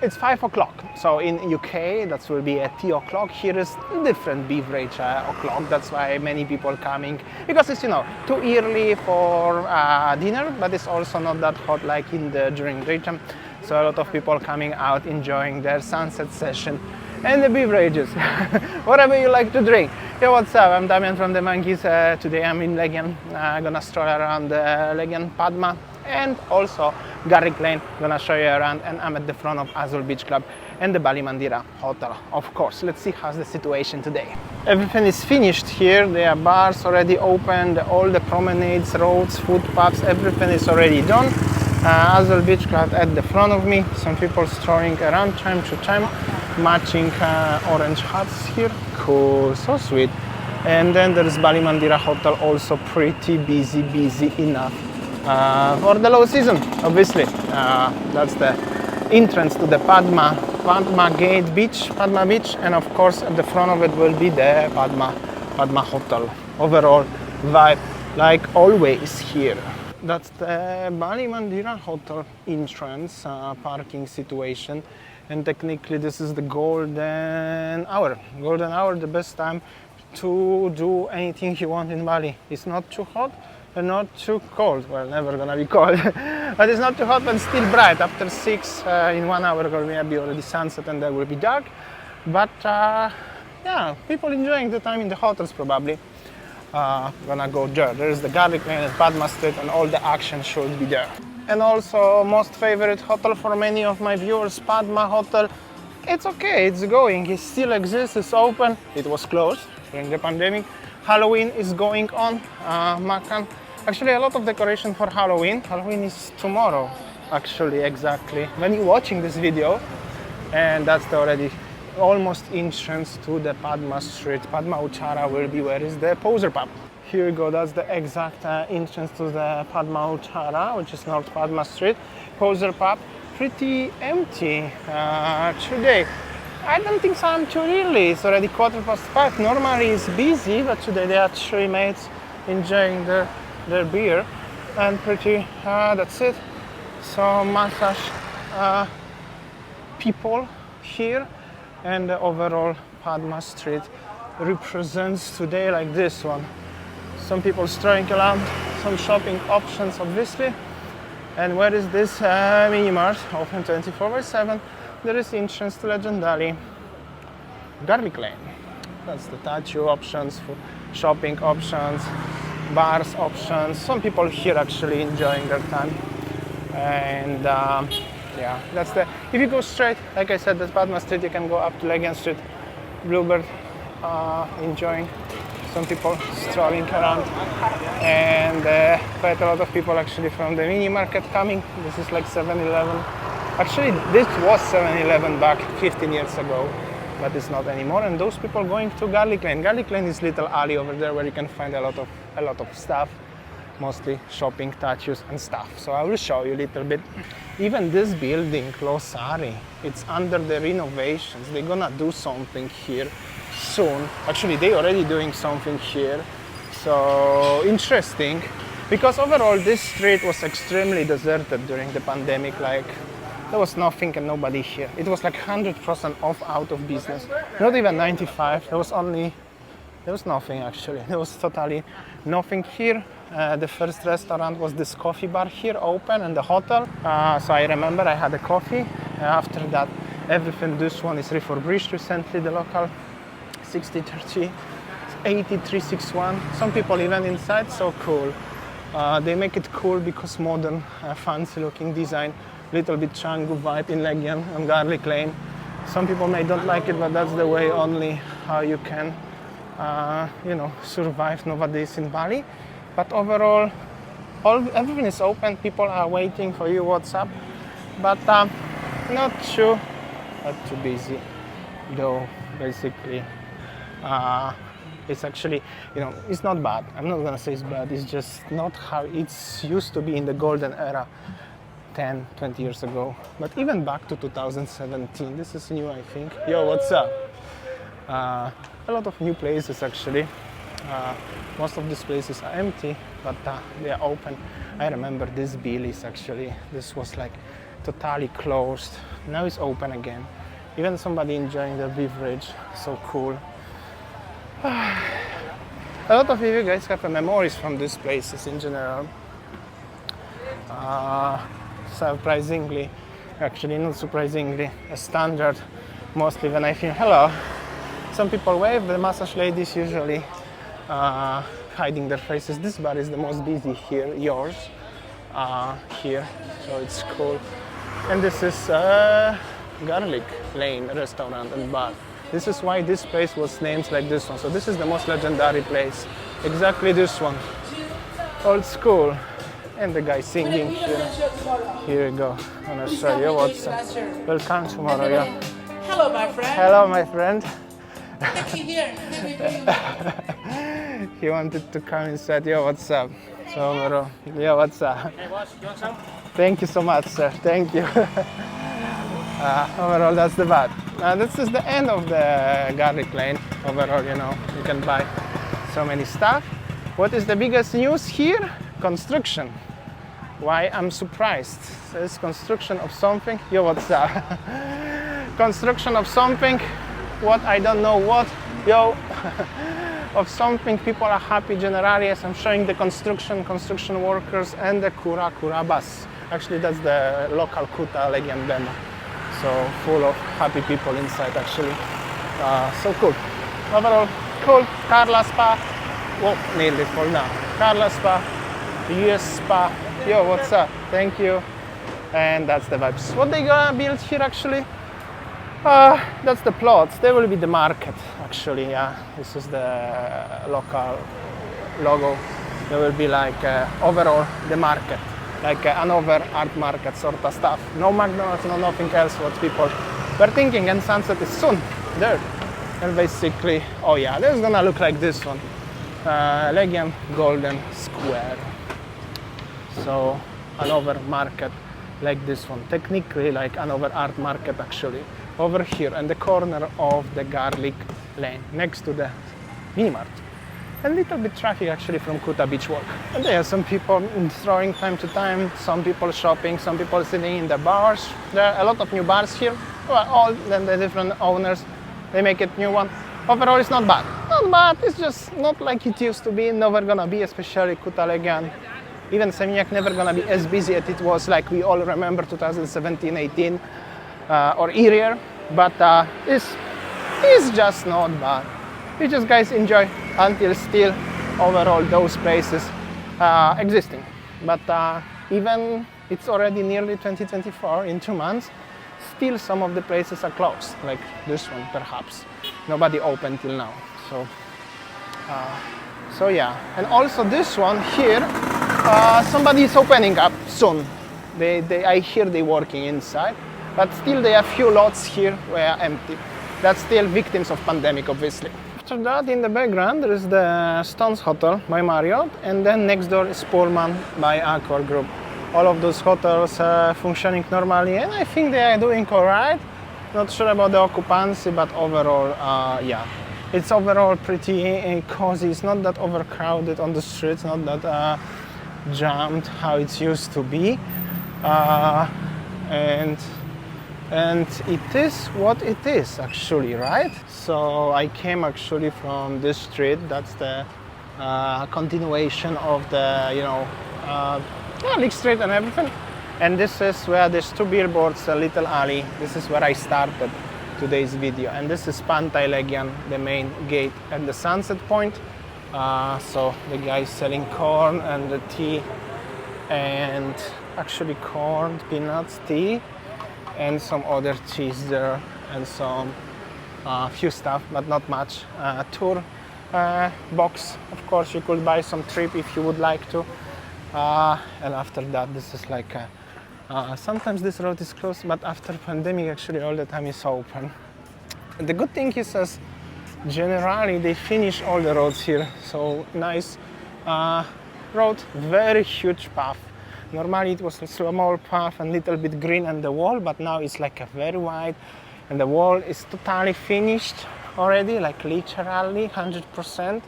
It's 5 o'clock. So in UK, that will be at 2 o'clock. Here is different beverage o'clock. That's why many people coming, because it's, too early for dinner, but it's also not that hot like during daytime. So a lot of people coming out enjoying their sunset session and the beverages, whatever you like to drink. Hey, what's up? I'm Damian from The Monkeys. Today I'm in Legion. I'm gonna stroll around Legion, Padma, and also Garlic Lane. Gonna show you around, and I'm at the front of Azul Beach Club and the Bali Mandira Hotel, of course. Let's see how's the situation today. Everything is finished here. There are bars already opened, all the promenades, roads, footpaths, everything is already done. Azul Beach Club at the front of me. Some people strolling around time to time, matching orange hats here. Cool, so sweet. And then there's Bali Mandira Hotel, also pretty busy enough for the low season, obviously. That's the entrance to the Padma Gate Beach, Padma Beach, and of course at the front of it will be the Padma Hotel. Overall vibe, like always here. That's the Bali Mandira Hotel entrance parking situation, and technically this is the golden hour. Golden hour, the best time to do anything you want in Bali. It's not too hot and not too cold. Well, never gonna be cold, but it's not too hot but still bright. After 6 in 1 hour gonna be already sunset and there will be dark. But yeah, people enjoying the time in the hotels probably. Gonna go there. There's the Garlic Lane and Padma Street, and all the action should be there. And also most favorite hotel for many of my viewers, Padma Hotel. It's okay, it's going, it still exists, it's open. It was closed during the pandemic. Halloween is going on, Makan. Actually, a lot of decoration for Halloween. Halloween is tomorrow, actually, exactly. When you're watching this video, and that's the already almost entrance to the Padma Street. Padma Uchara will be where is the Poser Pub. Here we go, that's the exact entrance to the Padma Uchara, which is North Padma Street. Poser Pub, pretty empty today. I don't think so, I'm too early. It's already 5:15. Normally it's busy, but today there are 3 mates enjoying their beer. And pretty, that's it. So massage people here. And the overall Padma Street represents today like this one. Some people strolling around, some shopping options obviously. And where is this mini mart? Open 24/7. There is entrance to Legend Alley. Garlic Lane. That's the tattoo options, for shopping options, bars options. Some people here actually enjoying their time. And yeah, that's the. If you go straight, like I said, that's Padma Street. You can go up to Legion Street, Bluebird, enjoying. Some people strolling around, and quite a lot of people actually from the mini market coming. This is like 7-Eleven. Actually, this was 7-Eleven back 15 years ago, but it's not anymore. And those people going to Garlic Lane. Garlic Lane is little alley over there where you can find a lot of stuff. Mostly shopping, tattoos and stuff. So I will show you a little bit. Even this building, Losari, it's under the renovations. They're gonna do something here soon. Actually, they're already doing something here. So interesting, because overall this street was extremely deserted during the pandemic. Like there was nothing and nobody here. It was like 100% off, out of business. Not even 95. There was nothing actually. There was totally nothing here. The first restaurant was this coffee bar here open in the hotel. So I remember I had a coffee. After that, everything, this one is refurbished recently, the local 6030, 8361. Some people even inside, so cool. They make it cool because modern, fancy looking design, little bit Canggu vibe in Legion and Garlic Lane. Some people may don't like it, but that's the way only how you can survive nowadays in Bali. But overall, everything is open. People are waiting for you. What's up? But not too busy, though. Basically, it's actually, it's not bad. I'm not gonna say it's bad. It's just not how it's used to be in the golden era 10, 20 years ago. But even back to 2017, this is new, I think. Yo, what's up? A lot of new places actually. Most of these places are empty, but they are open. I remember this Billy's actually. This was like totally closed. Now it's open again. Even somebody enjoying their beverage. So cool. A lot of you guys have memories from these places in general. Surprisingly, actually not surprisingly, a standard. Mostly when I feel hello, some people wave. The massage ladies usually hiding their faces. This bar is the most busy here, yours, here, so it's cool. And this is Garlic Lane restaurant and bar. This is why this place was named like this one. So this is the most legendary place. Exactly this one. Old school. And the guy singing here. Here you go. I'm gonna show you what's welcome tomorrow. Yeah. Hello, my friend. Hello, my friend. Take me here. He wanted to come inside. Yo, what's up? So, yeah, what's up? Hey, boss, you want some? Thank you so much, sir. Thank you. Overall, that's the bad. This is the end of the Garlic Lane. Overall, you know, you can buy so many stuff. What is the biggest news here? Construction. Why I'm surprised. There's construction of something. Yo, what's up? Construction of something. What I don't know what. Yo. Of something. People are happy generally as I'm showing the construction workers and the Kura bus. Actually, that's the local Kuta Legion demo. So full of happy people inside actually. So cool. Overall, cool. Carla Spa. Whoa, nearly fall down. Carla Spa, US Spa. Yo, what's up? Thank you. And that's the vibes. What they gonna build here actually? That's the plots. There will be the market actually. Yeah, this is the local logo. There will be like overall the market, like another art market sort of stuff. No McDonald's, no nothing else. What people were thinking. And sunset is soon there. And basically, oh yeah, this is gonna look like this one. Legion Golden Square. So another market like this one, technically like another art market actually, over here in the corner of the Garlic Lane, next to the minimart. And little bit traffic actually from Kuta Beach Walk. And there are some people throwing time to time, some people shopping, some people sitting in the bars. There are a lot of new bars here. Well, all the different owners, they make it new one. Overall, it's not bad. Not bad, it's just not like it used to be, never gonna be, especially Kuta Legion. Even Seminiak never gonna be as busy as it was, like we all remember 2017, 18 or earlier. But it's just not bad. You just guys enjoy until still overall those places existing. But even it's already nearly 2024 in 2 months, still some of the places are closed, like this one perhaps. Nobody open till now. So yeah, and also this one here, somebody is opening up soon. I hear they working inside, but still there are few lots here where are empty. That's still victims of pandemic, obviously. After that, in the background, there is the Stones Hotel by Marriott, and then next door is Pullman by Accor Group. All of those hotels are functioning normally, and I think they are doing all right. Not sure about the occupancy, but overall, yeah. It's overall pretty cozy. It's not that overcrowded on the streets, not that jammed how it used to be. And it is what it is actually, right? So I came actually from this street. That's the continuation of the, you know, Lake Street and everything. And this is where there's 2 billboards, a little alley. This is where I started today's video. And this is Pantai Legion, the main gate at the sunset point. So the guy is selling corn and the tea, and actually corn, peanuts, tea, and some other cheese there, and some few stuff, but not much. Tour box, of course, you could buy some trip if you would like to. And after that, this is like sometimes this road is closed, but after pandemic, actually all the time is open. And the good thing is, as generally they finish all the roads here, so nice road, very huge path. Normally it was a small path and little bit green on the wall, but now it's like a very wide, and the wall is totally finished already, like literally 100%.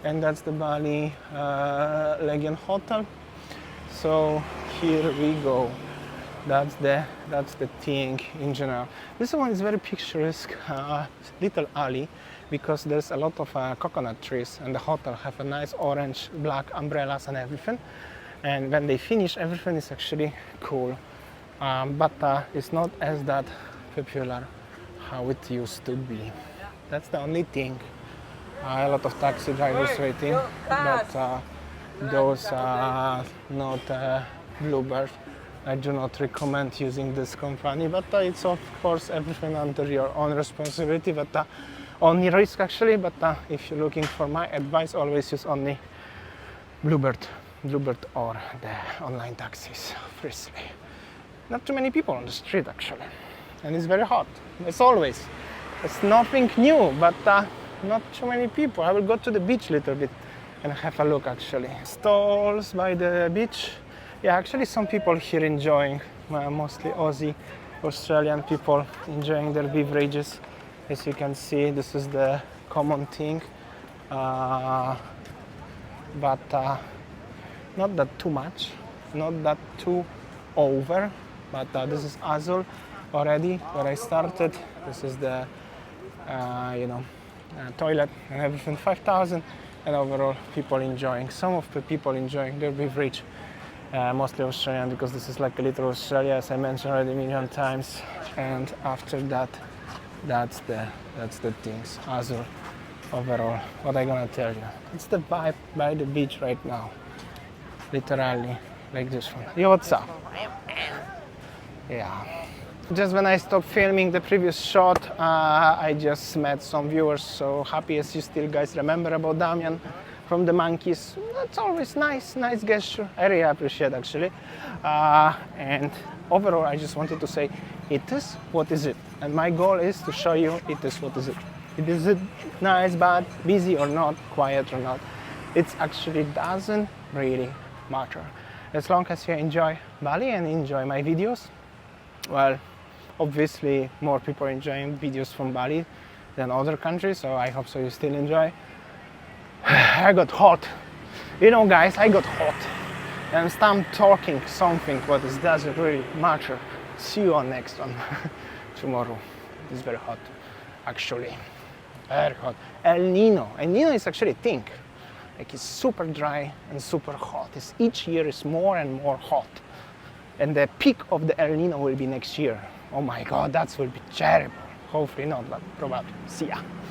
And that's the Bali Legion Hotel. So here we go. That's the thing in general. This one is very picturesque, little alley, because there's a lot of coconut trees, and the hotel have a nice orange, black umbrellas and everything. And when they finish, everything is actually cool, but it's not as that popular how it used to be. That's the only thing. A lot of taxi drivers waiting, but those are not Bluebird. I do not recommend using this company, but it's of course everything under your own responsibility, but only risk actually. But if you're looking for my advice, always use only Bluebird or the online taxis, obviously. Not too many people on the street actually, and it's very hot, as always. It's nothing new, but not too many people. I will go to the beach a little bit and have a look actually. Stalls by the beach. Yeah, actually some people here enjoying, mostly Aussie, Australian people enjoying their beverages. As you can see, this is the common thing, but not that too much, not that too over, but this is Azul already, where I started. This is the, toilet and everything, 5,000, and overall people enjoying, some of the people enjoying their beverage. Mostly Australian, because this is like a little Australia, as I mentioned already a million times. And after that, that's the things. Azul, overall, what I gonna tell you? It's the vibe by the beach right now, literally, like this one. Yo, what's up? Yeah. Just when I stopped filming the previous shot, I just met some viewers. So happy as you still guys remember about Damian from TheMonkeys. That's always nice gesture. I really appreciate actually. And overall, I just wanted to say, it is what is it. And my goal is to show you it is what is it. It is it nice, bad, busy or not, quiet or not. It actually doesn't really matter. As long as you enjoy Bali and enjoy my videos, well, obviously more people are enjoying videos from Bali than other countries, so I hope so you still enjoy. I got hot. You know guys, I got hot. And stop talking something what is doesn't really matter. See you on next one tomorrow. It's very hot, actually. Very hot. El Nino is actually a thing. Like it's super dry and super hot. Each year is more and more hot. And the peak of the El Nino will be next year. Oh my god, that will be terrible. Hopefully not, but probably. See ya.